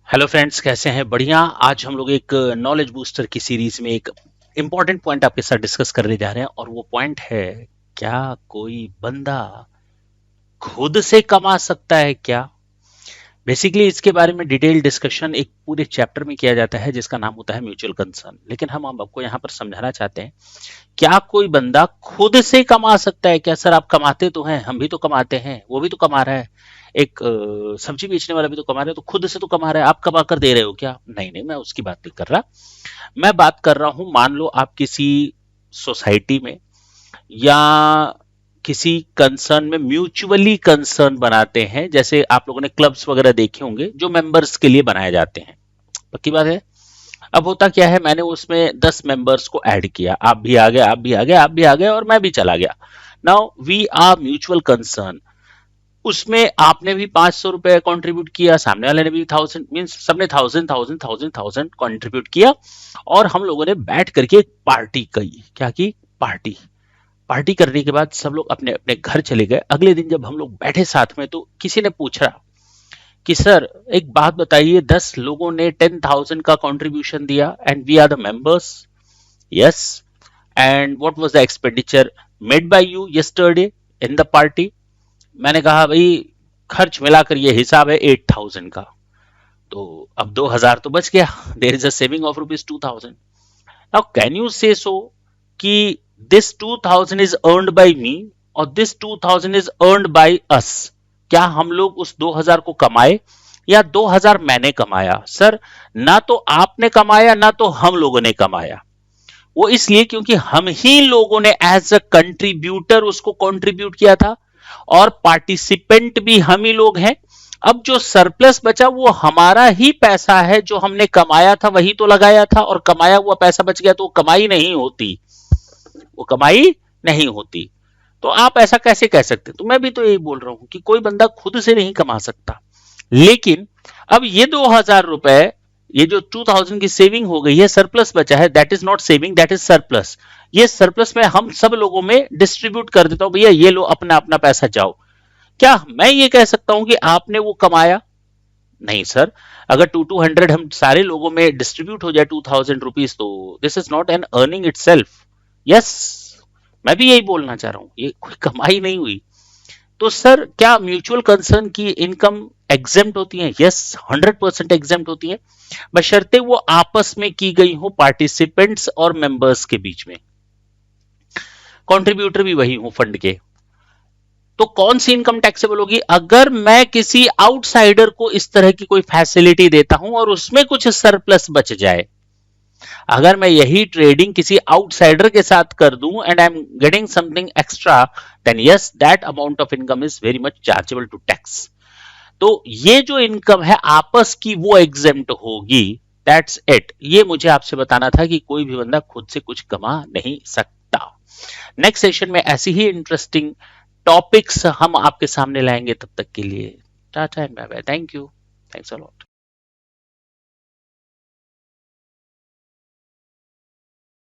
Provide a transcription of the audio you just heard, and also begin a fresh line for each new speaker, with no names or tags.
Hello friends, कैसे हैं? बढ़िया। आज हम लोग एक नॉलेज बूस्टर की सीरीज में एक इम्पॉर्टेंट पॉइंट आपके साथ डिस्कस करने जा रहे हैं और वो पॉइंट है, क्या कोई बंदा खुद से कमा सकता है क्या? बेसिकली इसके बारे में डिटेल डिस्कशन एक पूरे चैप्टर में किया जाता है जिसका नाम होता है म्यूचुअल कंसर्न, लेकिन हम आपको यहाँ पर समझाना चाहते हैं, क्या कोई बंदा खुद से कमा सकता है क्या? सर आप कमाते तो हैं, हम भी तो कमाते हैं, वो भी तो कमा रहा है, एक सब्जी बेचने वाला भी तो कमा रहा है, तो खुद से तो कमा रहा है, आप कमा कर दे रहे हो क्या? नहीं नहीं, मैं उसकी बात नहीं कर रहा। मैं बात कर रहा हूं, मान लो आप किसी सोसाइटी में या किसी कंसर्न में म्यूचुअली कंसर्न बनाते हैं, जैसे आप लोगों ने क्लब्स वगैरह देखे होंगे जो मेंबर्स के लिए बनाए जाते हैं। पक्की बात है। अब होता क्या है, मैंने उसमें 10 मेंबर्स को ऐड किया, आप भी आ गए, आप भी आ गए, आप भी आ गए और मैं भी चला गया। Now we are mutual concern. उसमें आपने भी 500 रुपए कंट्रीब्यूट किया, सामने वाले ने भी 1000, मीन्स सबने 1000 कंट्रीब्यूट किया और हम लोगों ने बैठ करके एक पार्टी की। क्या की? पार्टी। पार्टी करने के बाद सब लोग अपने अपने घर चले गए। अगले दिन जब हम लोग बैठे साथ में, तो किसी ने पूछा कि सर एक बात बताइए, 10 लोगों ने 10,000 का कंट्रीब्यूशन दिया and we are the members. Yes. And what was the expenditure made by you yesterday in the party? मैंने कहा भाई, खर्च मिलाकर ये हिसाब है 8,000 का। तो अब 2,000 तो बच गया। There is a saving of ₹2,000। Now can you say so कि this 2,000 is earned by me और this 2,000 is earned by us? क्या हम लोग उस 2,000 को कमाए या 2,000 मैंने कमाया? सर, ना तो आपने कमाया ना तो हम लोगों ने कमाया। वो इसलिए क्योंकि हम ही लोगों ने एज अ कंट्रीब्यूटर उसको कंट्रीब्यूट किया था और पार्टिसिपेंट भी हम ही लोग हैं। अब जो सरप्लस बचा वो हमारा ही पैसा है, जो हमने कमाया था वही तो लगाया था, और कमाया हुआ पैसा बच गया तो वो कमाई नहीं होती, वो कमाई नहीं होती। तो आप ऐसा कैसे कह सकते? तो मैं भी तो यही बोल रहा हूं कि कोई बंदा खुद से नहीं कमा सकता। लेकिन अब ये 2,000 रुपए, ये जो 2,000 की सेविंग हो गई है, सरप्लस बचा है, that is not saving, that is surplus. ये सरप्लस में हम सब लोगों में डिस्ट्रीब्यूट कर देता हूं, भैया ये लो अपना अपना पैसा जाओ। क्या मैं ये कह सकता हूं कि आपने वो कमाया? नहीं सर। अगर 200 हम सारे लोगों में डिस्ट्रीब्यूट हो जाए 2,000 रुपीज, तो this is not an earning it self. Yes, मैं भी यही बोलना चाह रहा हूं, ये कोई कमाई नहीं हुई। तो सर क्या म्यूचुअल कंसर्न की इनकम एग्जेम्प्ट होती है? यस, 100% एग्जेम्प्ट होती है, बशर्ते वो आपस में की गई हो, पार्टिसिपेंट्स और मेंबर्स के बीच में। कंट्रीब्यूटर भी वही हो फंड के। तो कौन सी इनकम टैक्सेबल होगी? अगर मैं किसी आउटसाइडर को इस तरह की कोई फैसिलिटी देता हूं और उसमें कुछ सरप्लस बच जाए। अगर मैं यही ट्रेडिंग किसी आउटसाइडर के साथ कर दूं and I am getting something extra, then yes, that amount of income is very much chargeable to tax. तो ये जो इनकम है आपस की, वो एग्जेम्प्ट होगी। That's it. ये मुझे आपसे बताना था कि कोई भी बंदा खुद से कुछ कमा नहीं सकता। नेक्स्ट सेशन में ऐसी ही इंटरेस्टिंग टॉपिक्स हम आपके सामने लाएंगे। तब तक के लिए tata and bye bye. Thank you. Thanks a lot.